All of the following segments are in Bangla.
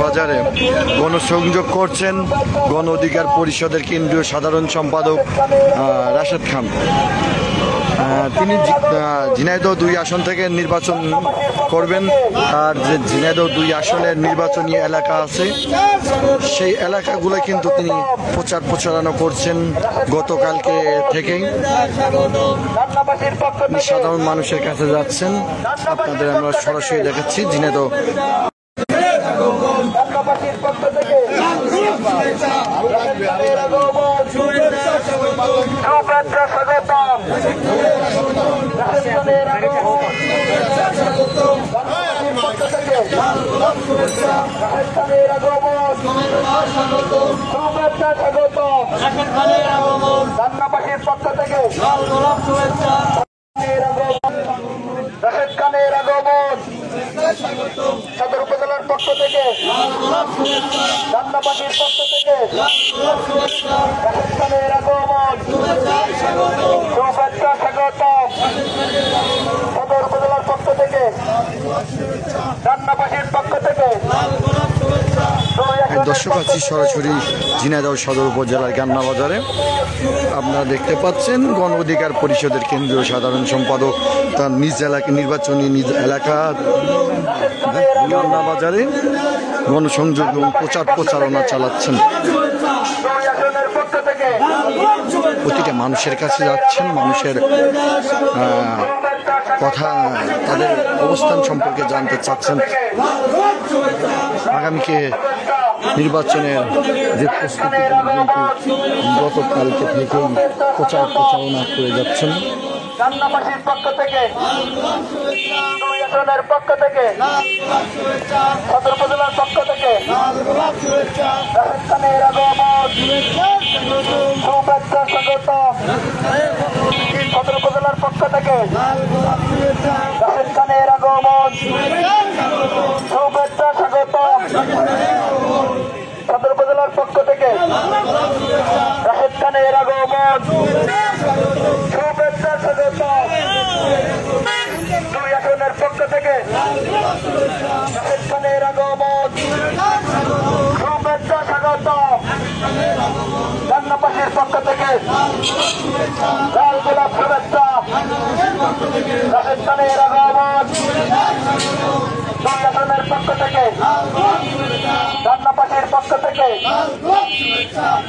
বাজারে গণসংযোগ করছেন গণ অধিকার পরিষদের কেন্দ্রীয় সাধারণ সম্পাদক রাশেদ খান। তিনি ঝিনাইদহ 2 আসন থেকে নির্বাচন করবেন। আর যে ঝিনাইদহ 2 আসনের নির্বাচনী এলাকা আছে সেই এলাকাগুলো কিন্তু তিনি প্রচারণা করছেন গতকালকে থেকেই। সাধারণ মানুষের কাছে যাচ্ছেন, আপনাদের আমরা সরাসরি দেখাচ্ছি ঝিনাইদহ। সদর উপজেলার পক্ষ থেকে রান্নাবাসীর পক্ষ থেকে রাজস্থানের আগমন শুভেচ্ছা স্বাগত। সদর উপজেলার পক্ষ থেকে রান্নাবাসীর পক্ষ থেকে দর্শক আছি সরাসরি ঝিনাইদহ সদর উপজেলার গান্না বাজারে। আপনারা দেখতে পাচ্ছেন গণ অধিকার পরিষদের কেন্দ্রীয় সাধারণ সম্পাদক তার নিজ এলাকা নির্বাচনী নিজ এলাকা গান্না বাজারে গণসংযোগ এবং প্রচারণা চালাচ্ছেন। প্রতিটা মানুষের কাছে যাচ্ছেন, মানুষের কথা তাদের অবস্থান সম্পর্কে জানতে চাচ্ছেন। আগামীকে নির্বাচনের যে প্রস্তুতি কিন্তু গতকালকে থেকেই প্রচারণা করে যাচ্ছেন। রান্নাবাসীর পক্ষ থেকে 2 আসনের পক্ষ থেকে সদর উপজেলার পক্ষ থেকে রাজস্থানের আগমন শুভেচ্ছা স্বাগত। সদর উপজেলার পক্ষ থেকে রাজস্থানের আগমন শুভেচ্ছা স্বাগত। সদর উপজেলার পক্ষ থেকে রাজস্থানের আগমন শুভেচ্ছা স্বাগত। 2 আসনের পক্ষ থেকে রাজস্থানের আগমন শুভেচ্ছা স্বাগত। রান্নাবাসীর পক্ষ থেকে লাল গোলাপ শুভেচ্ছা। রাজস্থানের আগমন 2 আসনের পক্ষ থেকে রান্নাবাসীর পক্ষ থেকে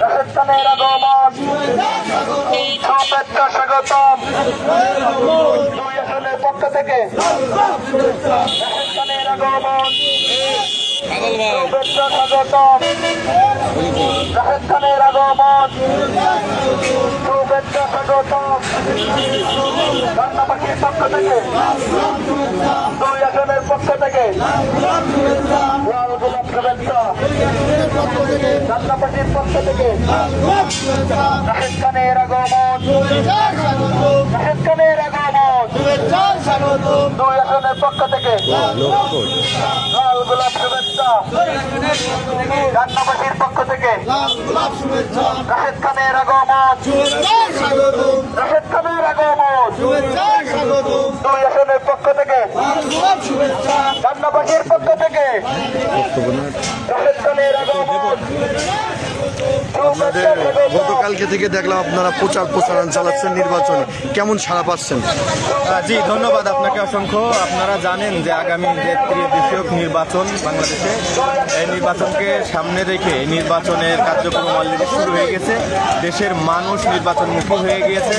রাজস্থানের আগমন শুভেচ্ছা স্বাগত। 2 আসনের পক্ষ থেকে রাজস্থানের আগমন শুভেচ্ছা স্বাগত। রাজস্থানের আগমন শুভেচ্ছা স্বাগত। রান্নাবাসীর পক্ষ থেকে 2 আসনের পক্ষ থেকে লাল গোলাপ শুভেচ্ছা। রান্নাবাসীর পক্ষ থেকে রাজস্থানের আগমন রাজস্থানের আগমন 2 আসনের পক্ষ থেকে লাল গোলাপ শুভেচ্ছা। রান্নাবাসীর পক্ষ থেকে রাশেদ খানের আগমন রাশেদ খানের আগমন 2 আসনের পক্ষ থেকে রান্নাবাসীর পক্ষ থেকে রাশেদ খানের আগমন। আপনাদের গতকালকে থেকে দেখলাম আপনারা প্রচারণা চালাচ্ছেন নির্বাচনে, কেমন সাড়া পাচ্ছেন? জি ধন্যবাদ আপনাকে অসংখ্য। আপনারা জানেন যে আগামী যে ত্রিদেশীয় নির্বাচন বাংলাদেশে, এই নির্বাচনকে সামনে রেখে নির্বাচনের কার্যক্রম অলরেডি শুরু হয়ে গেছে। দেশের মানুষ নির্বাচনমুখী হয়ে গিয়েছে।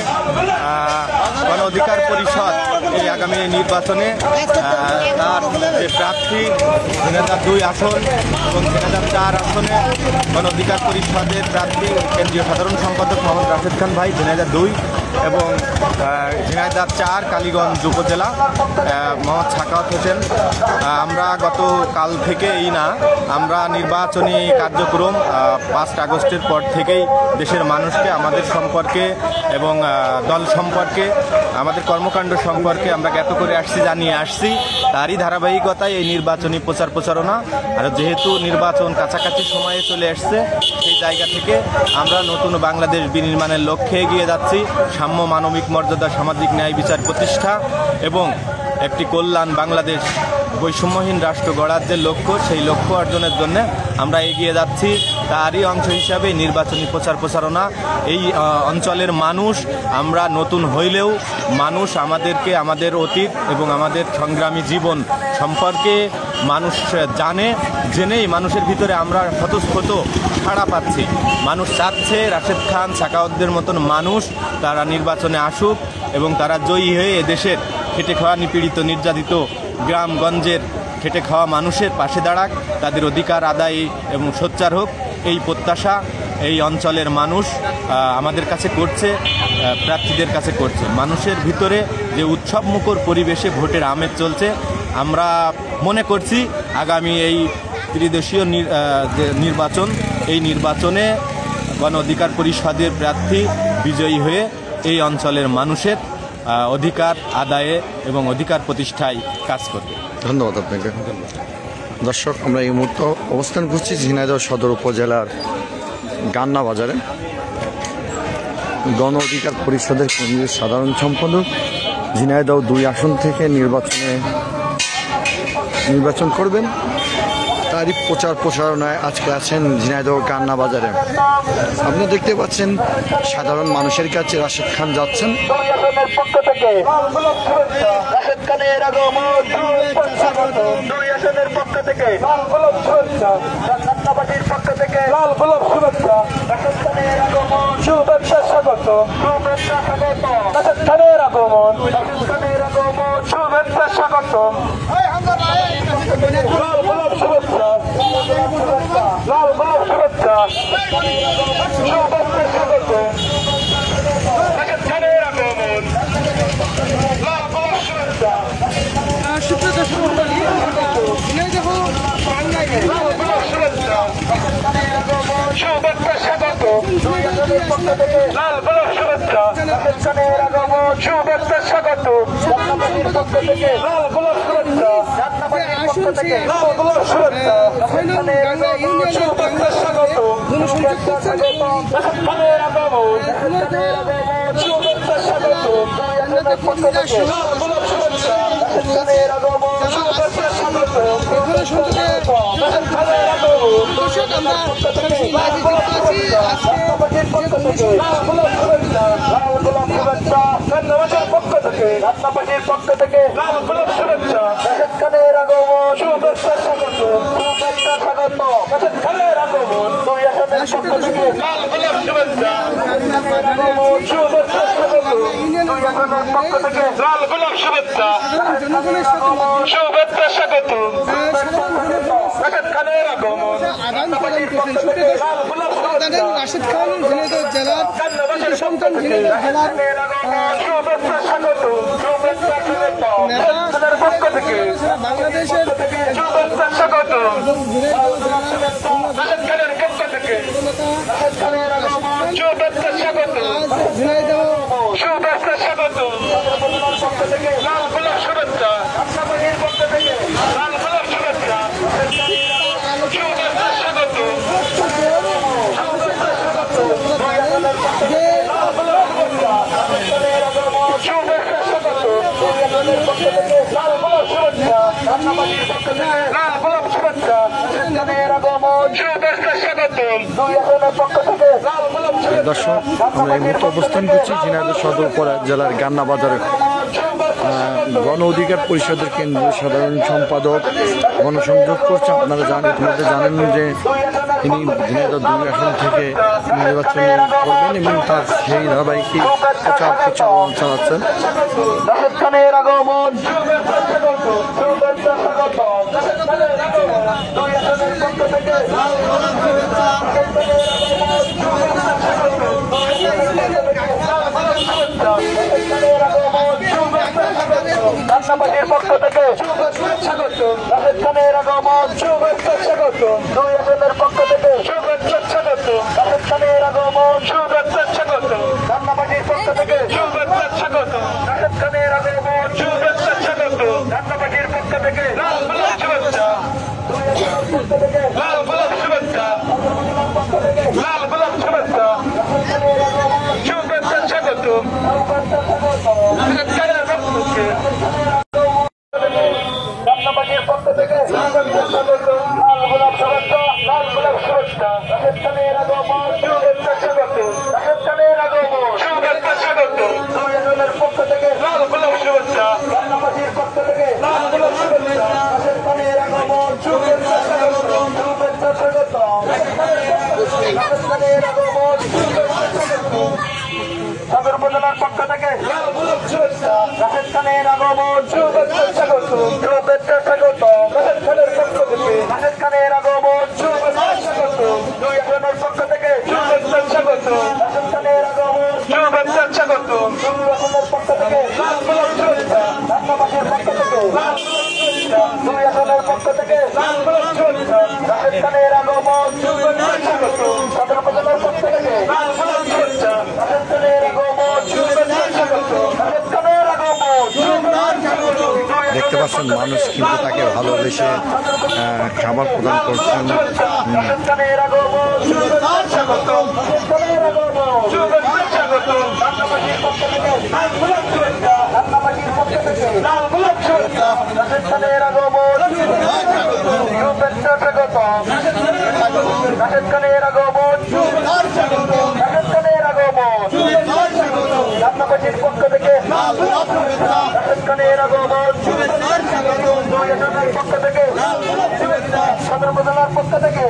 গণ অধিকার পরিষদ এই আগামী নির্বাচনে তার যে প্রার্থী ঝিনাইদহ 2 আসন এবং ঝিনাইদহ 4 আসনে গণ অধিকার পরিষদের প্রার্থী কেন্দ্রীয় সাধারণ সম্পাদক মোহাম্মদ রাশেদ খান ভাই ঝিনাইদহ 2 এবং ঝিনাইদহ 4 কালীগঞ্জ উপজেলা মোহাম্মদ সাখাওয়াত হোসেন। আমরা গতকাল থেকেই না, আমরা নির্বাচনী কার্যক্রম 5 আগস্টের পর থেকেই দেশের মানুষকে আমাদের সম্পর্কে এবং দল সম্পর্কে আমাদের কর্মকাণ্ড সম্পর্কে আমরা জ্ঞাত করে আসছি, জানিয়ে আসছি। তারই ধারাবাহিকতায় এই নির্বাচনী প্রচারণা। আর যেহেতু নির্বাচন কাছাকাছি সময়ে চলে আসছে, সেই জায়গা থেকে আমরা নতুন বাংলাদেশ বিনির্মাণের লক্ষ্যে এগিয়ে যাচ্ছি। সাম্য, মানবিক মর্যাদা, সামাজিক ন্যায় বিচার প্রতিষ্ঠা এবং একটি কল্যাণ বাংলাদেশ বৈষম্যহীন রাষ্ট্র গড়ার যে লক্ষ্য, সেই লক্ষ্য অর্জনের জন্য আমরা এগিয়ে যাচ্ছি। তারই অংশ হিসাবে নির্বাচনী প্রচার প্রচারণা। এই অঞ্চলের মানুষ, আমরা নতুন হইলেও মানুষ আমাদেরকে আমাদের অতীত এবং আমাদের সংগ্রামী জীবন সম্পর্কে মানুষ জানে, জেনেই মানুষের ভিতরে আমরা স্বতঃস্ফূর্ত সাড়া পাচ্ছি। মানুষ চাচ্ছে রাশেদ খান, সাখাওয়াতদের মতন মানুষ তারা নির্বাচনে আসুক এবং তারা জয়ী হয়ে এদেশের খেটে খাওয়া, নিপীড়িত, নির্যাতিত গ্রামগঞ্জের খেটে খাওয়া মানুষের পাশে দাঁড়াক, তাদের অধিকার আদায় এবং সোচ্চার হোক, এই প্রত্যাশা এই অঞ্চলের মানুষ আমাদের কাছে করছে, প্রার্থীদের কাছে করছে। মানুষের ভিতরে যে উৎসবমুখর পরিবেশে ভোটের আমেজ চলছে, আমরা মনে করছি আগামী এই ত্রিদেশীয় নির্বাচন, এই নির্বাচনে গণ অধিকার পরিষদের প্রার্থী বিজয়ী হয়ে এই অঞ্চলের মানুষের অধিকার আদায়ে এবং অধিকার প্রতিষ্ঠায় কাজ করবে। ধন্যবাদ আপনাকে। দর্শক, আমরা এই মুহূর্তে অবস্থান করছি ঝিনাইদহ সদর উপজেলার গান্না বাজারে। গণ অধিকার পরিষদের কেন্দ্রীয় সাধারণ সম্পাদক ঝিনাইদহ 2 আসন থেকে নির্বাচন করবেন, তারই প্রচার প্রচারণায় আজকে আছেন ঝিনাইদহ গান্না বাজারে। আপনি দেখতে পাচ্ছেন সাধারণ মানুষের কাছে রাশেদ খান যাচ্ছেন। পক্ষ থেকে রাশেদ খানের আগমন, দুই আসনের পক্ষ থেকে লাল গোলাপ শুভেচ্ছা, জান্নাতবাসীর পক্ষ থেকে লাল গোলাপ শুভেচ্ছা, রাশেদ খানের আগমন, শুভেচ্ছা স্বাগত, শুভেচ্ছা স্বাগত, রাশেদ খানের আগমন, রাশেদ খানের আগমন, শুভেচ্ছা স্বাগত, লাল গোলাপ শুভেচ্ছা, লাল গোলাপ শুভেচ্ছা, শুভেচ্ছা স্বাগত, রাশেদ খানের আগমন, লাল গোলাপ শুভেচ্ছা, লাল গোলাপ শুভেচ্ছা, শুভেচ্ছা স্বাগত, পক্ষ থেকে লাল গোলাপ শুভেচ্ছা, রাশেদ খানের আগমন, শুভেচ্ছা স্বাগত, জান্নাতবাসীর পক্ষ থেকে লাল গোলাপ শুভেচ্ছা, জান্নাতবাসীর পক্ষ থেকে লাল গোলাপ শুভেচ্ছা, রাশেদ খানের আগমন, শুভেচ্ছা স্বাগত, শুভেচ্ছা স্বাগত, রাশেদ খানের আগমন, রাশেদ খানের আগমন, শুভেচ্ছা স্বাগত, জান্নাতের পক্ষ থেকে লাল গোলাপ শুভেচ্ছা, রাশেদ খানের আগমন, শুভেচ্ছা স্বাগত, রাশেদ খানের আগমন, পক্ষ থেকে লাল গোলাপ শুভেচ্ছা, জান্নাতবাসীর পক্ষ থেকে লাল গোলাপ শুভেচ্ছা, লাল গোলাপ শুভেচ্ছা, জান্নাতবাসীর পক্ষ থেকে, জান্নাতবাসীর পক্ষ থেকে লাল গোলাপ শুভেচ্ছা, রাশেদ খানের আগমন, শুভেচ্ছা স্বাগত, শুভেচ্ছা স্বাগত, রাশেদ খানের আগমন, দুই আসনের পক্ষ থেকে লাল গোলাপ শুভেচ্ছা, আগমন, শুভেচ্ছা স্বাগত, দুই আসনের পক্ষ থেকে লাল গোলাপ শুভেচ্ছা, শুভেচ্ছা স্বাগত, রাশেদ খানের আগমন, জান্নাতবাসীর পক্ষ থেকে লাল গোলাপ শুভেচ্ছা, রাশেদ খান ঝিনাইদহ জেলার জান্নাতবাসীর সন্তান ঝিনাইদহ জেলার শুভেচ্ছা স্বাগত, শুভেচ্ছা স্বাগত, রাশেদের পক্ষ থেকে বাংলাদেশের শুভেচ্ছা স্বাগত, ঝিনাইদহ জেলার রাশেদ খানের পক্ষ থেকে রাশেদ খানের আগমন, শুভেচ্ছা স্বাগত, ঝিনাইদহ শুভেচ্ছা স্বাগত, পক্ষ থেকে লাল গোলাপ শুভেচ্ছা, জান্নাতবাসীর পক্ষ থেকে লাল গোলাপ শুভেচ্ছা, শুভেচ্ছা স্বাগত, শুভেচ্ছা স্বাগত, যে লাল গোলাপ শুভেচ্ছা, রাশেদের আগমন, শুভেচ্ছা স্বাগত, পক্ষ থেকে লাল গোলাপ শুভেচ্ছা, জান্নাতবাসীর পক্ষ থেকে লাল গোলাপ শুভেচ্ছা, রাশেদের আগমন, শুভেচ্ছা স্বাগত, দুই আসনের পক্ষ থেকে লাল গোলাপ শুভেচ্ছা। দর্শক, আমরা এই মুহূর্তে অবস্থান করছি ঝিনাইদহ সদর জেলার গান্না বাজারে। গণ অধিকার পরিষদের কেন্দ্রীয় সাধারণ সম্পাদক গণসংযোগ করছে। আপনারা ইতিমধ্যে জানেন যে তিনি ঝিনাইদহ 2 আসন থেকে নির্বাচন করবেন এবং তার সেই ধারাবাহিকই প্রচার প্রচারণা চালাচ্ছেন। রাশেদ খানের আগমন, শুভেচ্ছা স্বাগত, শুভেচ্ছা স্বাগত, রাশেদ খানের আগমন, দুই আসনের পক্ষ থেকে লাল গোলাপ শুভেচ্ছা, রাশেদ খানের আগমন, শুভেচ্ছা স্বাগত, লাল গোলাপ শুভেচ্ছা, রাশেদ খানের আগমন, শুভেচ্ছা স্বাগত, জান্নাতবাসীর পক্ষ থেকে শুভেচ্ছা স্বাগত, রাশেদ খানের আগমন, শুভেচ্ছা স্বাগত, দুই আসনের পক্ষ থেকে শুভেচ্ছা স্বাগত, রাশেদ খানের আগমন, শুভেচ্ছা স্বাগত, জান্নাতবাসীর পক্ষ থেকে শুভেচ্ছা স্বাগত, রাশেদ খানের আগমন, শুভেচ্ছা স্বাগত, জান্নাতবাসীর পক্ষ থেকে লাল গোলাপ শুভেচ্ছা, লাল গোলাপ শুভেচ্ছা, লাল গোলাপ শুভেচ্ছা, শুভেচ্ছা স্বাগত, রাশেদ খানের পক্ষ থেকে জেলার পক্ষ থেকে রাশেদ খানের আগমন শুভেচ্ছা স্বাগত শুভেচ্ছা স্বাগত রাশেদ খানের পক্ষ থেকে রাশেদ খানের আগমন শুভেচ্ছা স্বাগত দুই আসনের পক্ষ থেকে শুভেচ্ছা স্বাগত রাশেদ খানের আগমন শুভেচ্ছা স্বাগত দুই আসনের পক্ষ থেকে শুভেচ্ছা রান্নাবাসীর পক্ষ থেকে দুই আসনের পক্ষ থেকে রাশেদ খানের আগমন শুভেচ্ছা স্বাগত সদর উপজেলার পক্ষ থেকে শুভেচ্ছা রাশেদ খানের আগমন শুভেচ্ছা স্বাগত রাশেদ খানের আগমন দেখতে পাচ্ছেন মানুষ কিন্তু তাকে ভালোবেসে খাবার প্রদান করছেন। রাশেদ খানের আগমন শুভেচ্ছা স্বাগত রাশেদ খানের আগমন শুভেচ্ছা স্বাগত রান্নাবাসীর পক্ষ থেকে শুভেচ্ছা রান্নাবাসীর পক্ষ থেকে শুভেচ্ছা রাশেদ খানের আগমন শুভেচ্ছা স্বাগত রাশেদ খানের আগমন রাশেদ খানের আগমন রান্নাবাসীর পক্ষ থেকে রাশেদ খানের আগমন দুই আসনের পক্ষ থেকে সদর উপজেলার পক্ষ থেকে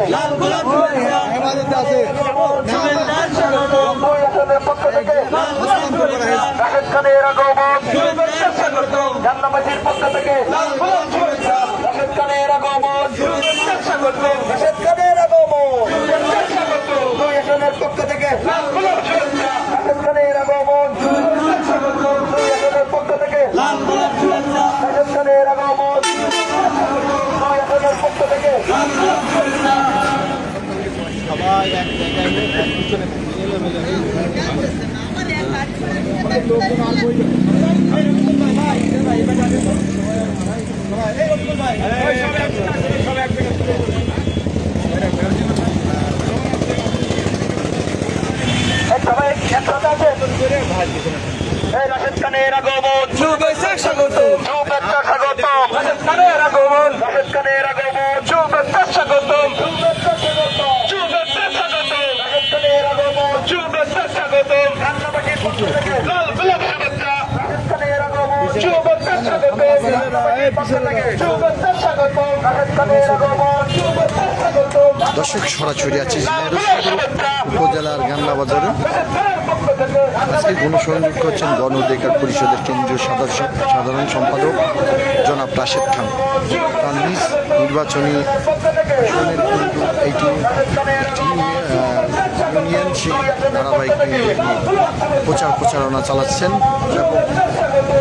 দুই আসনের পক্ষ থেকে রাশেদ খানের আগমন রান্নাবাসীর পক্ষ থেকে রাশেদ খানের আগমন রাশেদ খানের আগমন দুই আসনের পক্ষ থেকে রাশেদ খানের আগমন দুই আসনের পক্ষ থেকে রাশেদ খানের আগমন দুই আসনের পক্ষ থেকে রাশেদ খানের আগমন শুভেচ্ছা স্বাগত শুভেচ্ছা স্বাগত রাশেদ খানের আগমন রাশেদ খানের আগমন শুভেচ্ছা স্বাগত শুভেচ্ছা স্বাগত শুভেচ্ছা স্বাগত রাশেদ খানের আগমন শুভেচ্ছা স্বাগত রান্নাবাসীর পক্ষ থেকে লাল গোলাপ শুভেচ্ছা রাশেদ খানের আগমন শুভেচ্ছা স্বাগত রান্নাবাসীর পক্ষ থেকে শুভেচ্ছা স্বাগত রাশেদ খানের আগমন শুভেচ্ছা স্বাগত। দর্শক সরাসরি আছি উপজেলার গান্না বাজারে। আজকে গণসংযোগ করছেন গণ অধিকার পরিষদের কেন্দ্রীয় সাধারণ সম্পাদক জনাব রাশেদ খান। তার নিজ নির্বাচনী আসনের কিন্তু এইটি ইউনিয়ন সেই ধারাবাহিক প্রচারণা চালাচ্ছেন এবং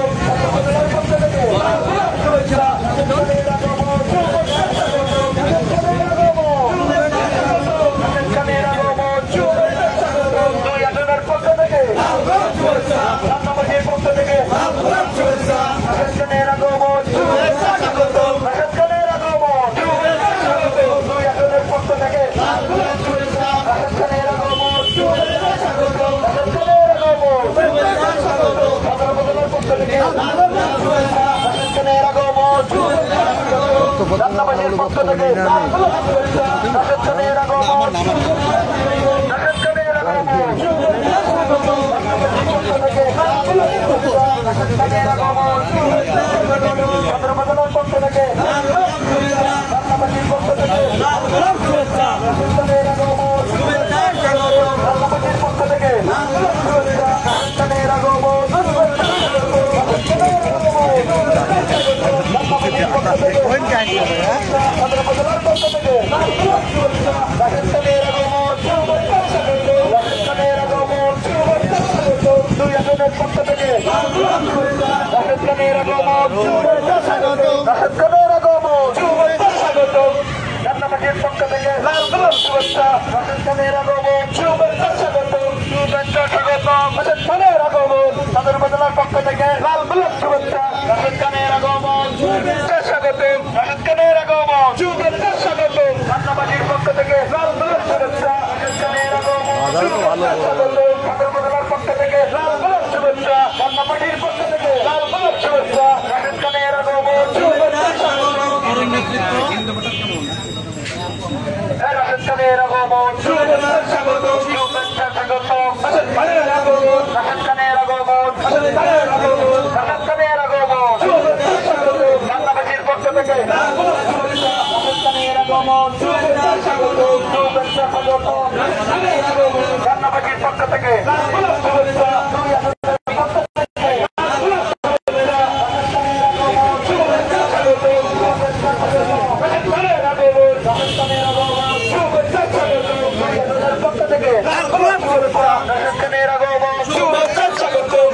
শুভেচ্ছা রাশেদ খানের আগমন শুভেচ্ছা স্বাগতম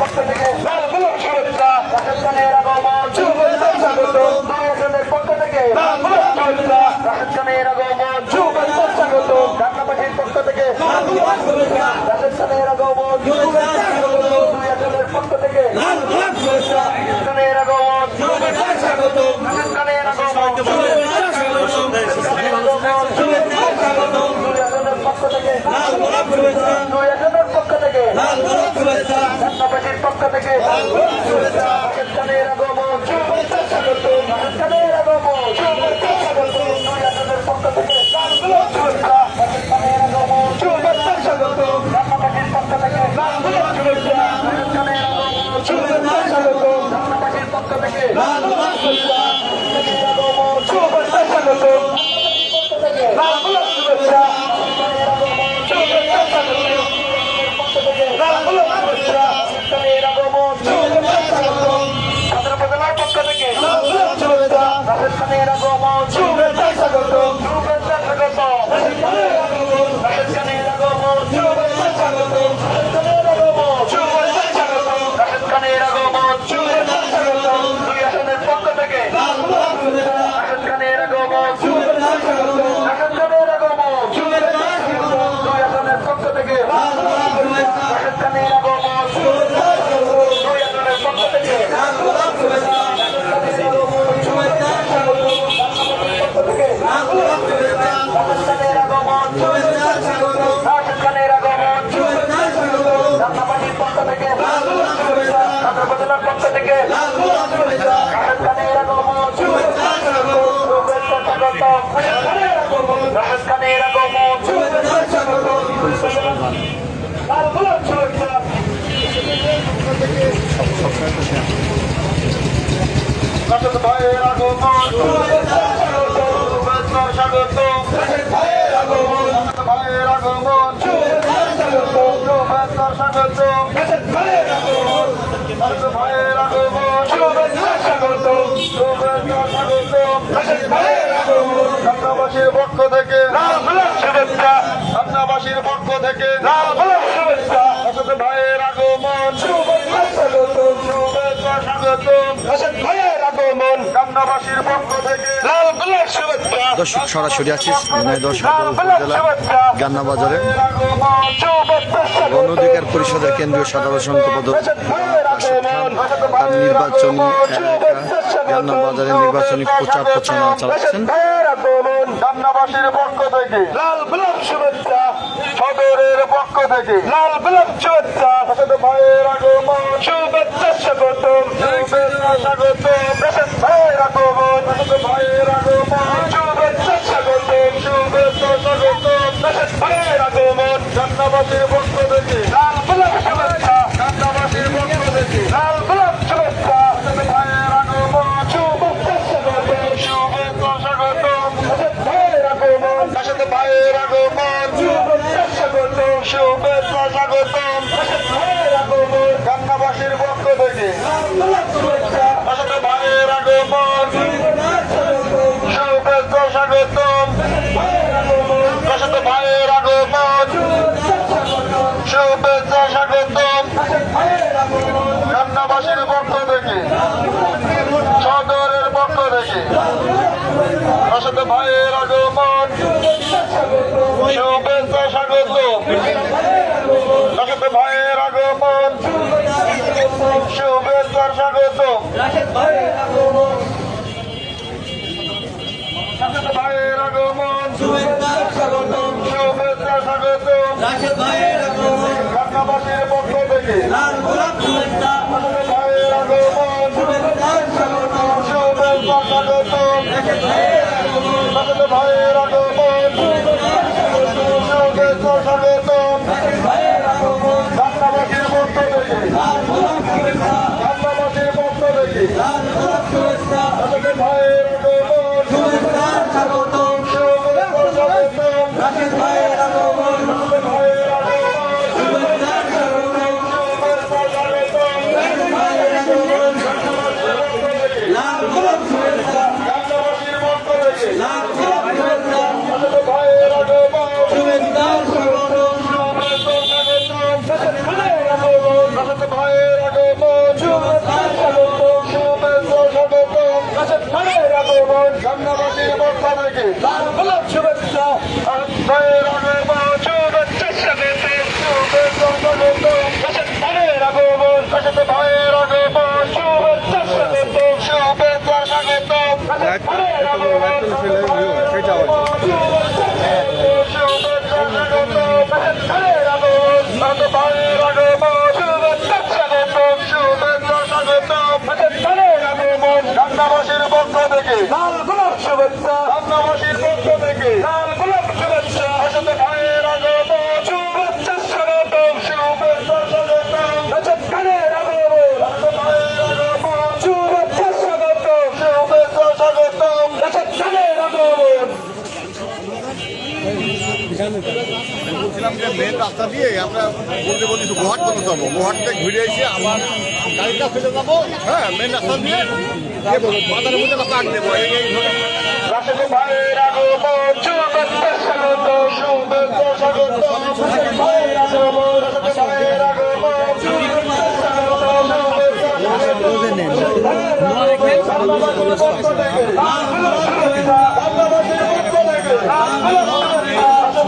পক্ষ থেকে লাল গোলাপ শুভেচ্ছা রাশেদ খানের আগমন শুভেচ্ছা স্বাগতম দুইজনের পক্ষ থেকে লাল গোলাপ শুভেচ্ছা রাশেদ খানের আগমন শুভেচ্ছা স্বাগতম ঢাকাবাসীর পক্ষ থেকে লাল গোলাপ শুভেচ্ছা রাশেদ খানের আগমন শুভেচ্ছা স্বাগতম দুইজনের পক্ষ থেকে লাল গোলাপ শুভেচ্ছা রাশেদ খানের আগমন শুভেচ্ছা স্বাগতম রাশেদ খানের আগমন শুভেচ্ছা স্বাগতম শুভেচ্ছা স্বাগতম দুইজনের পক্ষ থেকে লাল গোলাপ শুভেচ্ছা দুইজনের পক্ষ থেকে লাল গোলাপ শুভেচ্ছা ঢাকাবাসীর পক্ষ থেকে লাল গোলাপ শুভেচ্ছা রাশেদ খানের আগমন শুভেচ্ছা স্বাগতম রাশেদ খানের আগমন শুভেচ্ছা স্বাগতম দুইজনের পক্ষ থেকে লাল গোলাপ শুভেচ্ছা রাশেদ খানের আগমন শুভেচ্ছা স্বাগতম ঢাকাবাসীর পক্ষ থেকে লাল গোলাপ শুভেচ্ছা রাশেদ খানের আগমন শুভেচ্ছা স্বাগতম ঢাকাবাসীর পক্ষ থেকে লাল গোলাপ শুভেচ্ছা আগমন শুভেচ্ছা স্বাগতম লাল গোলাপ শুভেচ্ছা শুভেচ্ছা স্বাগতম লাল গোলাপ শুভেচ্ছা খানের আগমন শুভেচ্ছা স্বাগতম ছাত্রপদলার পক্ষ থেকে লাল গোলাপ শুভেচ্ছা রাশেদ খানের আগমন শুভেচ্ছা স্বাগতম শুভেচ্ছা স্বাগতম রাশেদ খানের আগমন শুভেচ্ছা স্বাগতম শুভেচ্ছা স্বাগতম রাশেদ খানের আগমন শুভেচ্ছা স্বাগতম দুই আসনের পক্ষ থেকে লাল গোলাপ শুভেচ্ছা রাশেদ খানের আগমন শুভেচ্ছা স্বাগতম রাশেদ খানের আগমন শুভেচ্ছা স্বাগতম দুই আসনের পক্ষ থেকে লাল গোলাপ শুভেচ্ছা রাশেদ খানের আগমন শুভেচ্ছা স্বাগতম দুই আসনের পক্ষ থেকে লাল গোলাপ শুভেচ্ছা রাশেদ খানের আগমন শুভেচ্ছা স্বাগতম পক্ষ থেকে লাল গোলাপ শুভেচ্ছা রাশেদ খানের আগমন শুভেচ্ছা স্বাগতম রাশেদ খানের আগমন শুভেচ্ছা স্বাগতম ঢাকাবাসীর পক্ষ থেকে লাল গোলাপ শুভেচ্ছা ছাত্রপদলার পক্ষ থেকে লাল গোলাপ শুভেচ্ছা রাশেদ খানের আগমন শুভেচ্ছা স্বাগতম শুভেচ্ছা স্বাগতম রাশেদ খানের আগমন শুভেচ্ছা স্বাগতম লাল গোলাপ শুভেচ্ছা রাশেদ ভাইয়ের আগমন শুভেচ্ছা স্বাগতম শুভেচ্ছা স্বাগতম রাশেদ ভাইয়ের আগমন রাশেদ ভাইয়ের আগমন শুভেচ্ছা স্বাগতম শুভেচ্ছা স্বাগতম রাশেদ ভাইয়ের আগমন রাশেদ ভাইয়ের আগমন শুভেচ্ছা স্বাগতম শুভেচ্ছা স্বাগতম রাশেদ ভাইয়ের আগমন ঢাকাবাসীর পক্ষ থেকে লাল গোলাপ শুভেচ্ছা ঢাকাবাসীর পক্ষ থেকে লাল গোলাপ শুভেচ্ছা রাশেদ ভাইয়ের আগমন শুভেচ্ছা স্বাগতম শুভেচ্ছা স্বাগতম রাশেদ ভাইয়ের আগমন ঢাকাবাসীর পক্ষ থেকে লাল গোলাপ শুভেচ্ছা দর্শক সরাসরি আছি ঝিনাইদহ সদর উপজেলা গান্না বাজারে গণ অধিকার পরিষদের কেন্দ্রীয় সাধারণ সম্পাদক রাশেদ খান তার নির্বাচনী এলাকা গান্না বাজারে নির্বাচনী প্রচার প্রচারণা চালাচ্ছেন। গান্নাবাসীর পক্ষ থেকে লাল গোলাপ শুভেচ্ছা সদরের পক্ষ থেকে লাল গোলাপ শুভেচ্ছা রাশেদ ভাইয়ের আগমন শুভেচ্ছা স্বাগতম শুভেচ্ছা স্বাগতম রাশেদ ভাইয়ের আগমন রাশেদ ভাইয়ের আগমন শুভেচ্ছা স্বাগতম শুভেচ্ছা স্বাগতম রাশেদ ভাইয়ের আগমন গান্নাবাসীর পক্ষ থেকে লাল গোলাপ শুভেচ্ছা গান্নাবাসীর পক্ষ থেকে লাল গোলাপ শুভেচ্ছা রাশেদ ভাইয়ের আগমন শুভেচ্ছা স্বাগতম শুভেচ্ছা স্বাগতম রাশেদ ভাইয়ের আগমন রাশেদ ভাইয়ের আগমন শুভেচ্ছা স্বাগতম শুভেচ্ছা স্বাগতম রাশেদ ভাইয়ের আগমন গান্নাবাসীর পক্ষ থেকে লাল গোলাপ শুভেচ্ছা রাশেদ ভাইয়ের আগমন শুভেচ্ছা স্বাগতম রাশেদ ভাইয়ের আগমন শুভেচ্ছা স্বাগতম গান্নাবাসীর পক্ষ থেকে সদরের পক্ষ থেকে রাশেদ ভাইয়ের আগমন শুভেচ্ছা স্বাগতম রাশেদ ভাইয়ের আগমন শুভেচ্ছা স্বাগতম রাশেদ ভাইয়ের আগমন শুভেচ্ছা স্বাগতম শুভেচ্ছা স্বাগতম রাশেদ ভাইয়ের আগমন গান্নাবাসীর পক্ষ থেকে লাল গোলাপ শুভেচ্ছা রাশেদ ভাইয়ের আগমন শুভেচ্ছা স্বাগতম শুভেচ্ছা স্বাগতম রাশেদ ভাইয়ের আগমন রাশেদ ভাইয়ের আগমন শুভেচ্ছা স্বাগতম রাশেদ ভাইয়ের আগমন গান্নাবাসীর পক্ষ থেকে লাল গোলাপ শুভেচ্ছা গান্নাবাসীর পক্ষ থেকে লাল গোলাপ শুভেচ্ছা রাশেদ ভাইয়ের আগমন শুভেচ্ছা স্বাগতম শুভেচ্ছা স্বাগতম রাশেদ ভাইয়ের আগমন রাশেদ ভাইয়ের আগমন শুভেচ্ছা স্বাগতম শুভেচ্ছা স্বাগতম রাশেদ ভাইয়ের আগমন লাল গোলাপ শুভেচ্ছা গান্নাবাসীর পক্ষ থেকে লাল গোলাপ শুভেচ্ছা ঢাকাবাসীর পক্ষ থেকে লাল গোলাপ শুভেচ্ছা ভাইয়ের আগমন শুভেচ্ছা স্বাগত ভাইয়ের আগমন ভাইয়ের আগমন শুভেচ্ছা স্বাগত শুভেচ্ছা স্বাগত ভাইয়ের আগমন ঢাকাবাসীর পক্ষ থেকে লাল গোলাপ শুভেচ্ছা ঢাকাবাসীর পক্ষ থেকে লাল গোলাপ শুভেচ্ছা আসলে ভাইয়ের আগমন শুভেচ্ছা স্বাগত শুভেচ্ছা স্বাগত ভাইয়ের আগমন ভাইয়ের আগমন শুভেচ্ছা স্বাগত শুভেচ্ছা স্বাগত ভাইয়ের আগমন। বলছিলাম যে মেন রাস্তা দিয়ে আমরা বলছি গোহাট পর্যন্ত যাবো, গোহাট থেকে ঘুরে এসে আমার গাড়িটা ফেলে যাবো। হ্যাঁ, মেন রাস্তা দিয়ে বাজারের মধ্যে রাস্তা আগ দেবো। ভাইয়ের আগমন শুভেচ্ছা স্বাগত শুভেচ্ছা স্বাগত ভাইয়ের আগমন ভাইয়ের আগমন শুভেচ্ছা স্বাগত ধন্যবাদের পক্ষ থেকে লাল গোলাপ শুভেচ্ছা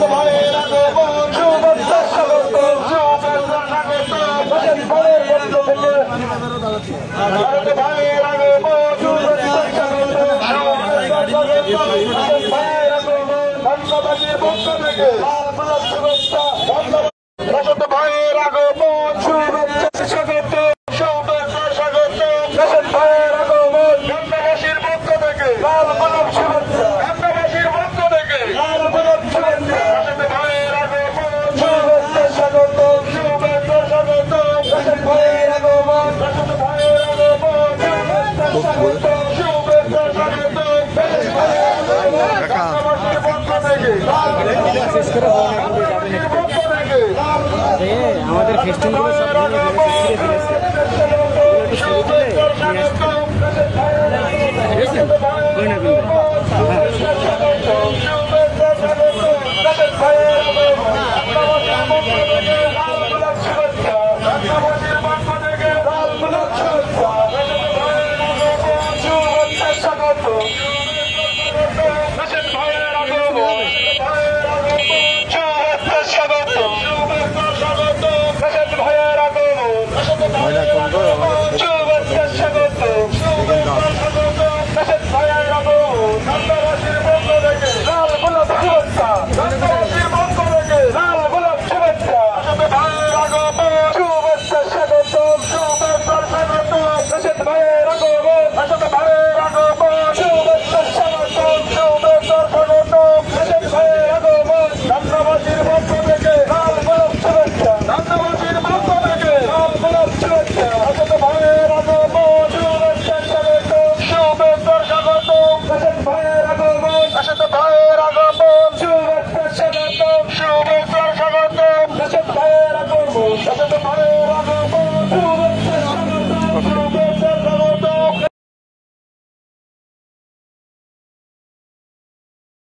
ভাইয়ের আগমন শুভেচ্ছা স্বাগত শুভেচ্ছা স্বাগত ভাইয়ের আগমন ঢাকাবাসীর পক্ষ থেকে লাল গোলাপ শুভেচ্ছা ঢাকাবাসীর পক্ষ থেকে লাল গোলাপ শুভেচ্ছা ভাইয়ের আগমন শুভেচ্ছা স্বাগত শুভেচ্ছা স্বাগত ভাইয়ের আগমন ভাইয়ের আগমন শুভেচ্ছা স্বাগত শুভেচ্ছা স্বাগত ঢাকাবাসীর পক্ষ থেকে শেষ করে আমাদের ফেস্টিভ্যাল সব ফিরে ফিরেছে ভাইয়ের আগমন